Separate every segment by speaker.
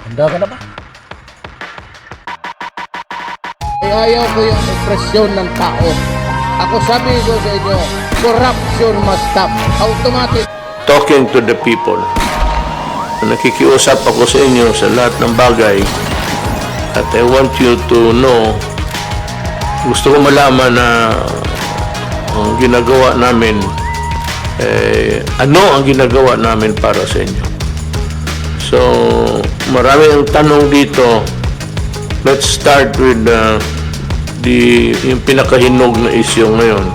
Speaker 1: Handa ka na ba? Ayaw ko yung opresyon ng tao. Ako sabi ko sa inyo, corruption must stop. Automatic.
Speaker 2: Talking to the people. Nakikiusap ako sa inyo sa lahat ng bagay at I want you to know, gusto ko malaman na ang ginagawa namin, ano ang ginagawa namin para sa inyo. So, marami ang tanong dito. Let's start with yung pinakahinog na issue ngayon.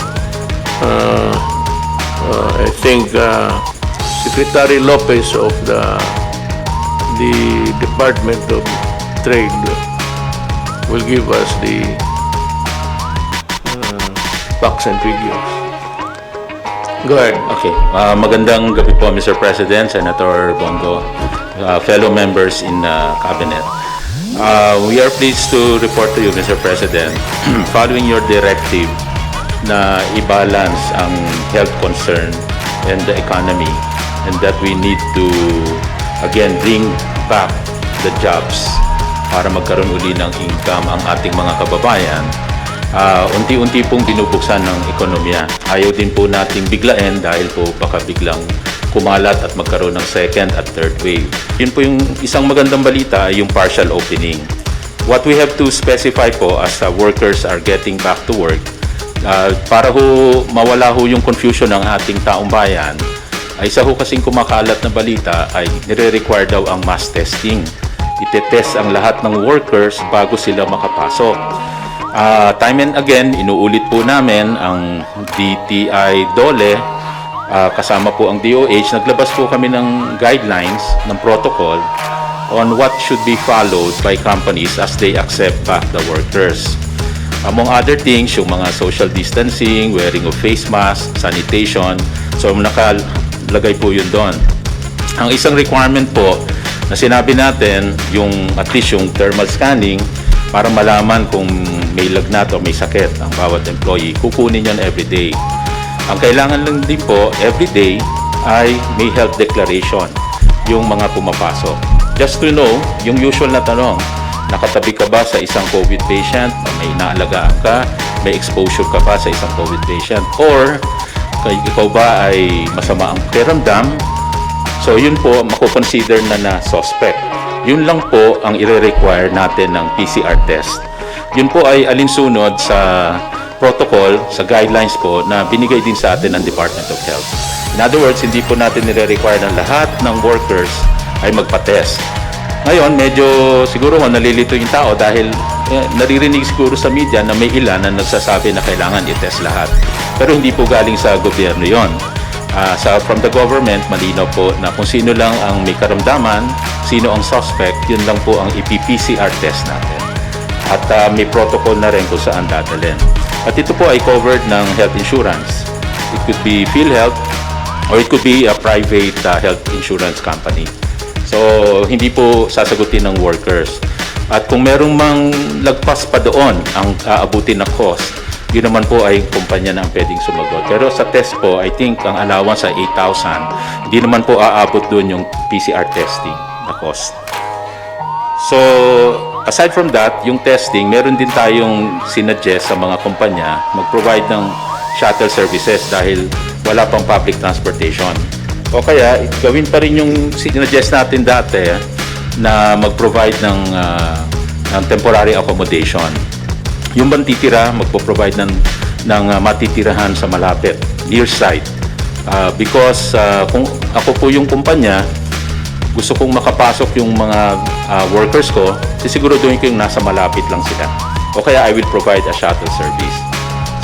Speaker 2: I think Secretary Lopez of the Department of Trade will give us the facts and figures. Go ahead.
Speaker 3: Okay. Magandang gabi po, Mr. President, Senator Bongo, fellow members in Cabinet. We are pleased to report to you, Mr. President, following your directive na i-balance ang health concern and the economy, and that we need to, again, bring back the jobs para magkaroon uli ng income ang ating mga kababayan. Unti-unti pong binubuksan ng ekonomiya. Ayaw din po nating biglain dahil po baka biglang kumalat at magkaroon ng second at third wave. Yun po yung isang magandang balita, yung partial opening. What we have to specify po as workers are getting back to work, para ho mawala ho yung confusion ng ating taong bayan, ay isa ho kasing kumakalat na balita ay nire-require daw ang mass testing. Itetest ang lahat ng workers bago sila makapasok. Time and again, inuulit po namin ang DTI DOLE, kasama po ang DOH, naglabas po kami ng guidelines, ng protocol on what should be followed by companies as they accept back the workers. Among other things, yung mga social distancing, wearing of face mask, sanitation, so nakalagay po yun doon. Ang isang requirement po na sinabi natin, yung at least yung thermal scanning, para malaman kung may lagnat o may sakit ang bawat employee, kukunin yan everyday. Ang kailangan lang din po everyday ay may health declaration yung mga pumapasok. Just to know, yung usual na tanong, nakatabi ka ba sa isang COVID patient, o may inaalagaan ka, may exposure ka ba sa isang COVID patient, or ikaw ba ay masama ang pakiramdam, so yun po mako-consider na suspect. Yun lang po ang ire-require natin ng PCR test. Yun po ay alinsunod sa protocol, sa guidelines po na binigay din sa atin ng Department of Health. In other words, hindi po natin nire-require ng lahat ng workers ay magpa-test. Ngayon, medyo siguro nalilito yung tao dahil naririnig siguro sa media na may ilan na nagsasabi na kailangan i-test lahat. Pero hindi po galing sa gobyerno yon. From the government, malinaw po na kung sino lang ang may karamdaman, sino ang suspect, yun lang po ang ipi-PCR test natin. At may protocol na rin kung saan dadalhin. At ito po ay covered ng health insurance. It could be PhilHealth or it could be a private health insurance company. So, hindi po sasagutin ng workers. At kung merong mang lagpas pa doon ang aabutin na cost, yun naman po ay kumpanya na ang pwedeng sumagot. Pero sa test po, I think ang allowance ay 8,000. Hindi naman po aabot doon yung PCR testing na cost. So, aside from that, yung testing, meron din tayong sinuggest sa mga kumpanya mag-provide ng shuttle services dahil wala pang public transportation. O kaya, gawin pa rin yung sinuggest natin dati na mag-provide ng temporary accommodation. Yung bang titira, magpo-provide ng matitirahan sa malapit, near site. Because kung ako po yung kumpanya, gusto kong makapasok yung mga workers ko, sisiguraduhin ko yung nasa malapit lang sila. O kaya I will provide a shuttle service.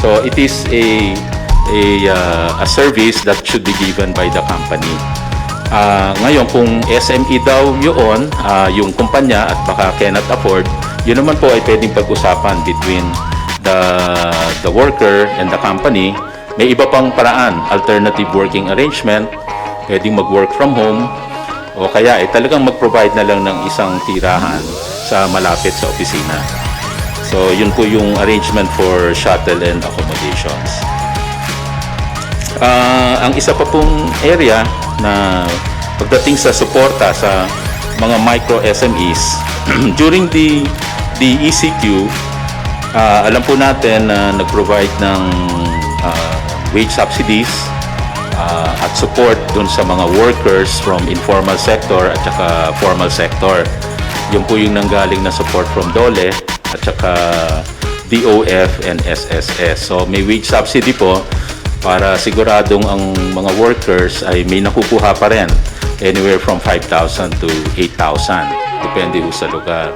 Speaker 3: So it is a service that should be given by the company. Ngayon, kung SME daw yun, yung kumpanya at baka cannot afford, yun naman po ay pwedeng pag-usapan between the worker and the company. May iba pang paraan, alternative working arrangement, pwedeng mag-work from home, o kaya ay talagang mag-provide na lang ng isang tirahan sa malapit sa opisina. So, yun po yung arrangement for shuttle and accommodations. Ang isa pa pong area na pagdating sa suporta sa mga micro SMEs. During the ECQ, alam po natin na nag-provide ng wage subsidies at support dun sa mga workers from informal sector at saka formal sector. Yun po yung nanggaling na support from DOLE at saka DOF and SSS. So may wage subsidy po para siguradong ang mga workers ay may nakukuha pa rin, anywhere from 5,000 to 8,000, depende po sa lugar.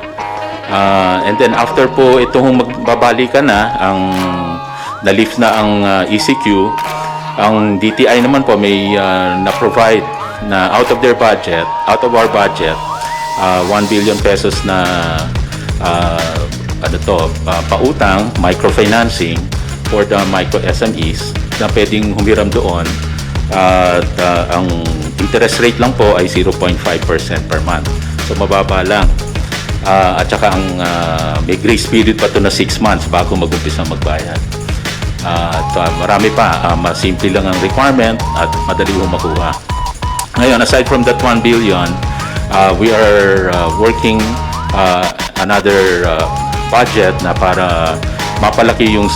Speaker 3: And then after po itong magbabalikan na, na-lift na ang ECQ, ang DTI naman po may na-provide na out of our budget, 1 billion pesos na pautang, microfinancing for the micro SMEs na pwedeng humiram doon. At ang interest rate lang po ay 0.5% per month. So mababa lang. At saka ang may grace period pa to na 6 months bago mag-umpisa magbayad. At marami pa, simple lang ang requirement at madali ho makuha. Ngayon, aside from that 1 billion, we are working another budget na para mapalaki yung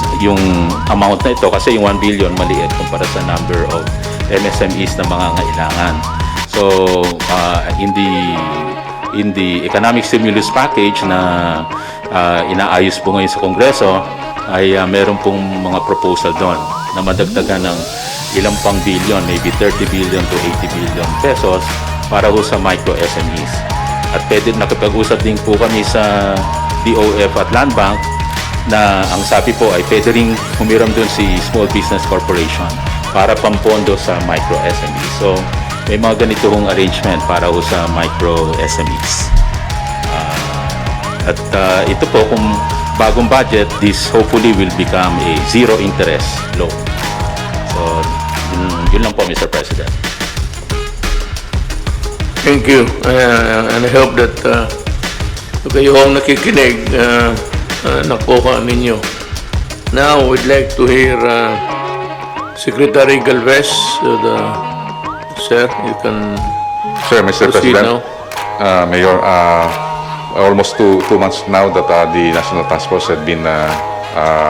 Speaker 3: amount na ito, kasi yung 1 billion maliit kumpara sa number of MSMEs na mga ngailangan. So in the economic stimulus package na inaayos po ngayon sa Kongreso, ay meron pong mga proposal doon na madagdagan ng ilang pang billion, maybe 30 billion to 80 billion pesos para ho sa micro SMEs. At pwede nakipag-usap din po kami sa DOF at Land Bank na ang sabi po ay pwede rin humiram doon si Small Business Corporation para pampondo sa micro SMEs. So may mga ganito hong arrangement para ho sa micro SMEs. At ito po, kung bagong budget, this hopefully will become a zero interest loan. So yun lang po, Mr. President.
Speaker 2: Thank you. And I hope that kayo ang nakikinig, nakuha ninyo. Now, we'd like to hear Secretary Galvez. Sir, you can
Speaker 4: Sir, Mr.
Speaker 2: proceed
Speaker 4: President,
Speaker 2: now.
Speaker 4: Mayor, almost two months now that the National Task Force had been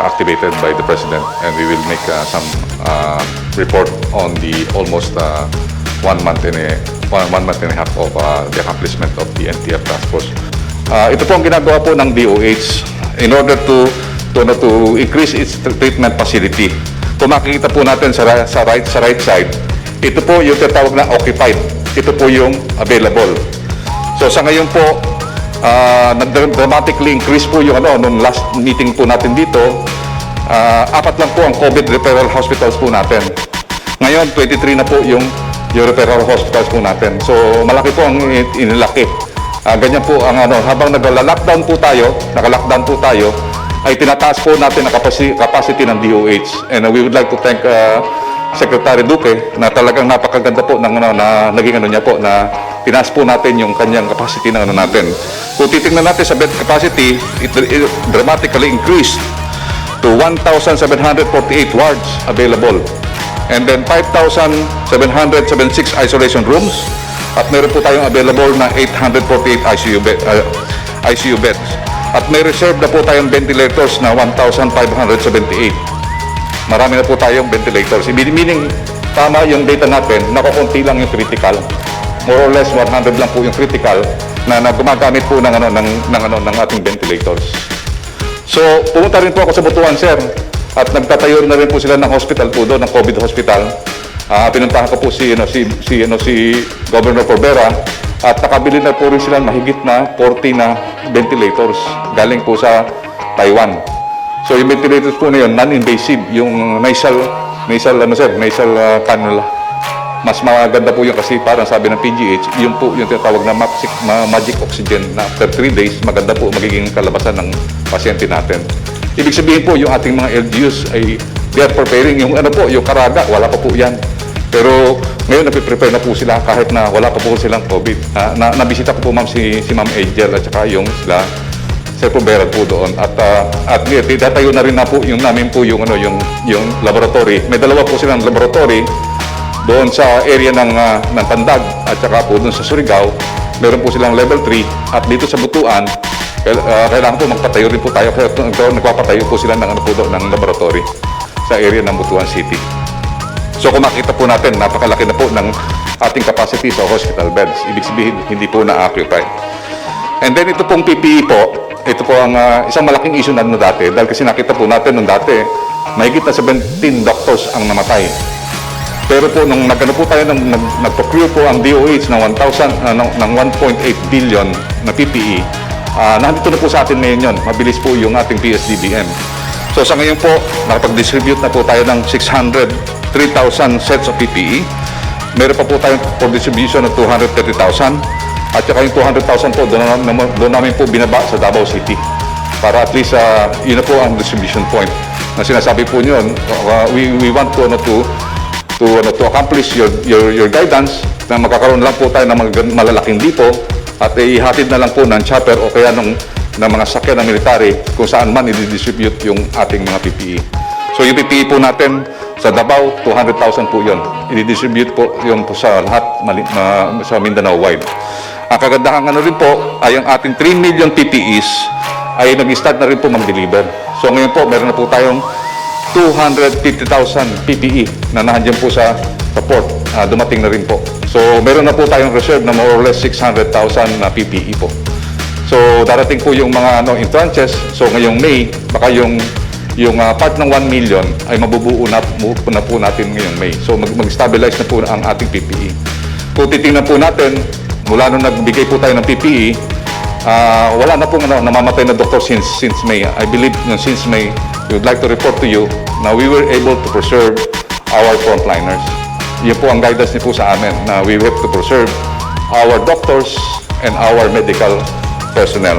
Speaker 4: activated by the President, and we will make some report on the almost 1 month and a half of the accomplishment of the NTF Task Force. Ito po ang ginagawa po ng DOH in order to increase its treatment facility. Kung makikita po natin sa right side, ito po yung tinatawag na occupied. Ito po yung available. So sa ngayon po, nag-dramatically increase po yung nung last meeting po natin dito, 4 lang po ang COVID referral hospitals po natin. Ngayon, 23 na po yung referral hospitals po natin. So malaki po ang inilaki. Ganyan po ang habang nag-lockdown po tayo, ay tinataas po natin ang capacity ng DOH. And we would like to thank Secretary Duque na talagang napakaganda po ng na naging niya po na tinaas po natin yung kanyang capacity ng natin. Kung titingnan natin sa bed capacity, it dramatically increased to 1,748 wards available. And then 5,776 isolation rooms, at meron po tayong available na 848 ICU beds. At may reserve na po tayong ventilators na 1,578. Marami na po tayong ventilators. Meaning, tama yung data natin, nakakunti lang yung critical. More or less 100 lang po yung critical na gumagamit po ng ating ventilators. So, pumunta rin po ako sa Butuan, sir. At nagtatayo na rin po sila ng hospital po doon, ng COVID hospital. Pinuntahan ko po si Governor Corbera, at nakabili na po rin sila mahigit na 40 na ventilators galing po sa Taiwan. So yung ventilators po na yun, non-invasive, yung nasal cannula. Mas maganda po yun kasi parang sabi ng PGH, yun po yung tinatawag na magic oxygen na after 3 days, maganda po magiging kalabasan ng pasyente natin. Ibig sabihin po, yung ating mga LGUs ay they are preparing yung yung Caraga, wala pa po yan. Pero ngayon napiprepare na po sila kahit na wala pa po silang COVID. Nabisita ko po ma'am si Ma'am Angel at saka yung sila Sir Pubera po doon. At tatayo na rin na po yung namin po yung laboratory. May dalawa po silang laboratory doon sa area ng Pandag at saka po doon sa Surigao. meron po silang level 3 at dito sa Butuan, kailangan po magpatayo rin po tayo. Kaya nagpapatayo po sila ng, ng laboratory sa area ng Butuan City. So kung makita po natin, napakalaki na po ng ating capacity sa hospital beds. Ibig sabihin, hindi po na-occupy. And then ito pong PPE po, ito po ang isang malaking issue na dati. Dahil kasi nakita po natin nung dati, mahigit na 17 doctors ang namatay. Pero po, nung nagano po tayo, nag-procure po ang DOH ng 1.8 billion na PPE, nandito na po sa atin ngayon yun. Mabilis po yung ating PSDBM. So sa ngayon po, nakapag-distribute na po tayo ng 3,000 sets of PPE. Meron pa po tayong for distribution ng 230,000. At saka yung 200,000 po, doon namin po binaba sa Davao City. Para at least, yun na po ang distribution point. Na sinasabi po nyo, we want to accomplish your guidance na magkakaroon lang po tayo ng malalaking dipo at ihatid na lang po ng chopper o kaya ng mga sakyan ng military kung saan man i-distribute yung ating mga PPE. So yung PPE po natin sa Davao, 200,000 po yun. I-distribute po yun po sa lahat sa Mindanao wide. Ang kagandahan rin po ay ang ating 3 million PPEs ay nag-start na rin po mag-deliver. So ngayon po, meron na po tayong 250,000 PPE na nandiyan po sa port. Dumating na rin po. So meron na po tayong reserve na more or less 600,000 na PPE po. So darating po yung mga in tranches. So ngayong May, baka yung part ng 1 million ay mabubuo na po natin ngayong May. So mag-stabilize na po ang ating PPE. Kung titingnan po natin, mula nung nagbigay po tayo ng PPE, wala na pong namamatay na doktor since May. I believe since May, we would like to report to you na we were able to preserve our frontliners. Yun po ang guidance niyo po sa amin na we have to preserve our doctors and our medical personnel.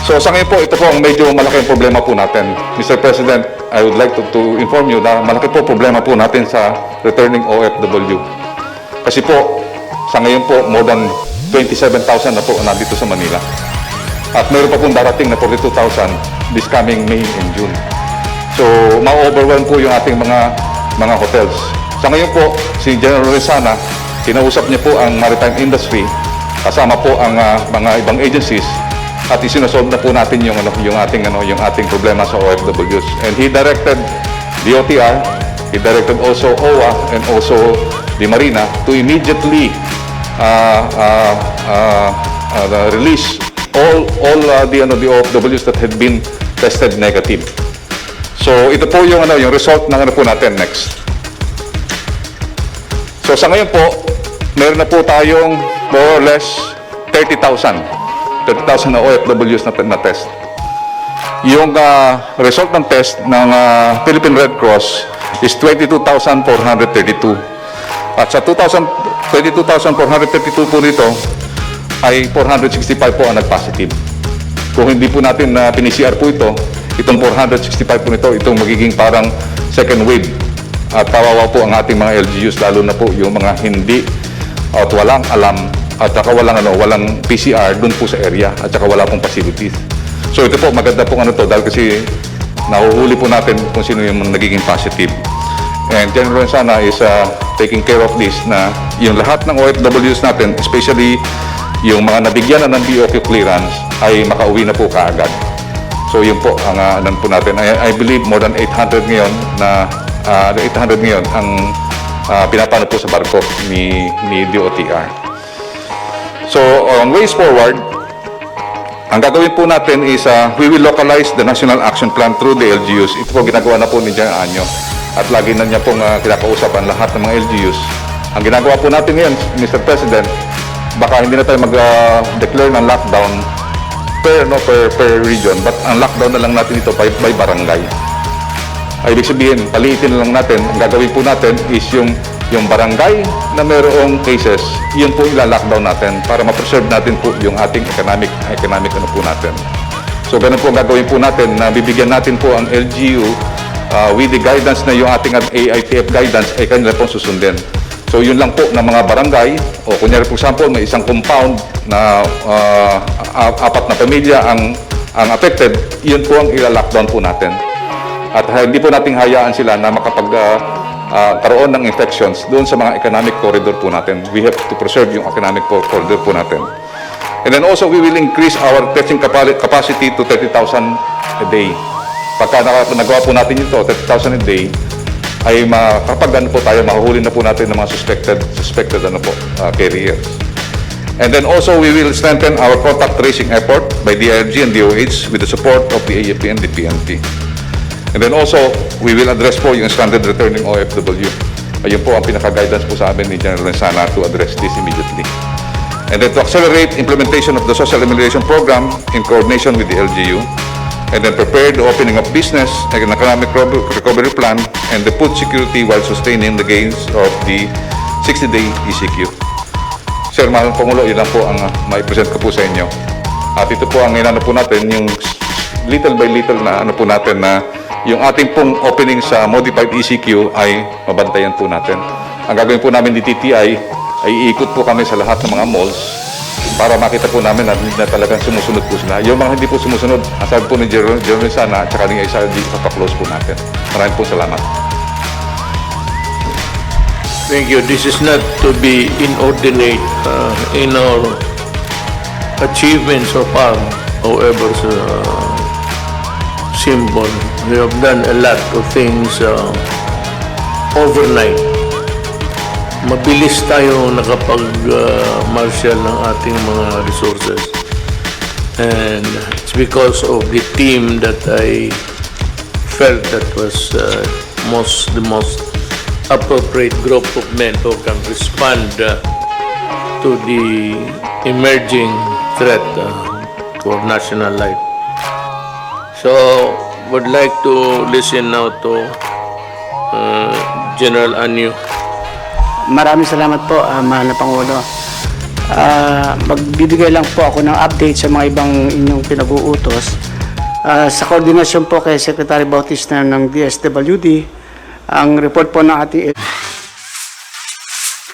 Speaker 4: So sa ngayon po, ito po ang medyo malaking problema po natin. Mr. President, I would like to inform you na malaki po problema po natin sa returning OFW. Kasi po, sa ngayon po, more than 27,000 na po nandito sa Manila. At meron pa pong darating na 42,000 this coming May and June. So, ma-overwhelm po yung ating mga hotels. Sa ngayon po, si General Resana, kinausap niya po ang maritime industry, kasama po ang mga ibang agencies, at isinasolve na po natin yung ating problema sa OFWs. And he directed DOTR, he directed also OWA and also the Marina to immediately release all the OFWs that had been tested negative. So ito po yung result ng po natin next. So sa ngayon po, meron na po tayong more or less 30,000 na OFWs na test. Yung result ng test ng Philippine Red Cross is 22,432. At sa 22,432 po nito ay 465 po ang nag-positive. Kung hindi po natin pinCR po itong 465 po nito, itong magiging parang second wave. At kawawa po ang ating mga LGUs, lalo na po yung mga hindi at walang alam at saka walang PCR dun po sa area at saka wala pong facilities. So ito po, maganda pong dahil kasi nahuhuli po natin kung sino yung nagiging positive. And General Sana is taking care of this na yung lahat ng OFWs natin, especially yung mga nabigyan na ng BOQ clearance ay makauwi na po kaagad. So yun po ang po natin. I believe more than 800 ngayon ang pinapano po sa barko ni DOTR. So on ways forward, ang gagawin po natin is we will localize the National Action Plan through the LGUs. Ito po ginagawa na po ni General Anyo at lagi na niya pong kinakausap ang lahat ng mga LGUs. Ang ginagawa po natin ngayon, Mr. President, baka hindi na tayo mag-declare ng lockdown per region, but ang lockdown na lang natin ito by barangay. Ay, ibig sabihin, paliitin na lang natin, ang gagawin po natin is yung barangay na mayroong cases, yun po ila-lockdown natin para ma-preserve natin po yung ating economic po natin. So ganun po ang gagawin po natin na bibigyan natin po ang LGU with the guidance na yung ating AITF guidance ay kanila pong susundin. So yun lang po ng mga barangay o kunyari po example may isang compound na 4 na pamilya ang affected, yun po ang ila-lockdown po natin. At hindi po nating hayaan sila na karoon ng infections doon sa mga economic corridor po natin. We have to preserve yung economic corridor po natin. And then also, we will increase our testing capacity to 30,000 a day. Pagka nagawa po natin ito, 30,000 a day, ay kapag po tayo, mahuhuli na po natin ng mga suspected carriers. And then also, we will strengthen our contact tracing effort by DIRG and DOH with the support of the AFP and the PNP. And then also, we will address po yung stranded returning OFW. Ayun po ang pinaka-guidance po sa amin ni General Lenzana to address this immediately. And then to accelerate implementation of the social amelioration program in coordination with the LGU, and then prepare the opening of business and economic recovery plan and the food security while sustaining the gains of the 60-day ECQ. Sir, Mahal Pangulo, yun lang po ang mai-present ko po sa inyo. At ito po ang inano po natin, yung little by little na ano po natin na yung ating pong opening sa modified ECQ ay mabantayan po natin. Ang gagawin po namin di TTI ay iikot po kami sa lahat ng mga malls para makita po namin na talagang sumusunod po sila. Yung mga hindi po sumusunod, ang sabi po ni General Sana at saka ni SRG, ipapaklose po natin. Maraming po salamat.
Speaker 2: Thank you. This is not to be inordinate in our achievements so far. However, simple. We have done a lot of things overnight. Mabilis tayo nakapag-marshal ng ating mga resources. And it's because of the team that I felt that was the most appropriate group of men who can respond to the emerging threat to our national life. So, would like to listen now to General Anyo.
Speaker 5: Maraming salamat po, Mahal na Pangulo. Magbibigay lang po ako ng update sa mga ibang inyong pinag-uutos. Sa koordinasyon po kay Secretary Bautista ng DSWD, ang report po ng ating